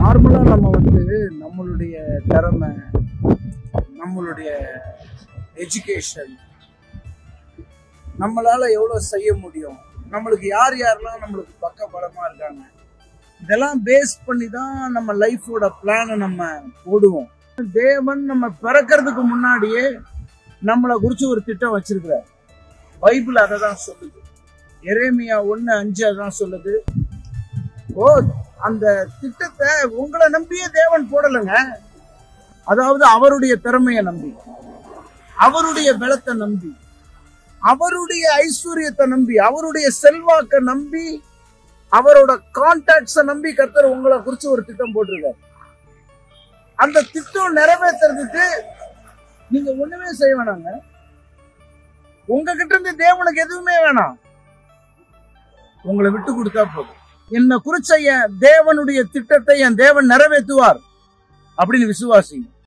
நார்மலா நம்ம நம்மளுடைய திறமை, நம்மளுடைய எஜுகேஷன், நம்மளால எவ்வளவு செய்ய முடியும், நம்மளுக்கு யார் யாரெல்லாம் நம்மளுக்கு பக்கபலமா இருக்காங்க, இதெல்லாம் பேஸ் பண்ணி தான் நம்ம லைஃபோட பிளானை நம்ம போடுவோம். தேவன் நம்ம பிறக்கிறதுக்கு முன்னாடியே நம்மளை குறிச்சு ஒரு திட்டம் வச்சிருக்கிறார். பைபிள் அதை தான் சொல்லுது. எரேமியா 1:5 அதான் சொல்லுது. அந்த திட்டத்தை உங்களை நம்பியே தேவன் போடலைங்க. அதாவது அவருடைய திறமையை நம்பி, அவருடைய பலத்தை நம்பி, அவருடைய ஐஸ்வர்யத்தை நம்பி, அவருடைய செல்வாக்க நம்பி, அவரோட கான்டாக்ட்ஸை நம்பி கர்த்தர் உங்களை குறிச்சு ஒரு திட்டம் போட்டிருக்காரு. அந்த திட்டம் நிறைவேற்றுறதுக்கு நீங்க ஒண்ணுமே செய்ய வேணாங்க. உங்ககிட்ட இருந்து தேவனுக்கு எதுவுமே வேணாம், உங்களை விட்டு கொடுத்தா போதும். என்ன குறிச்ச என் தேவனுடைய திட்டத்தை என் தேவன் நிறைவேற்றுவார் அப்படின்னு விசுவாசிங்க.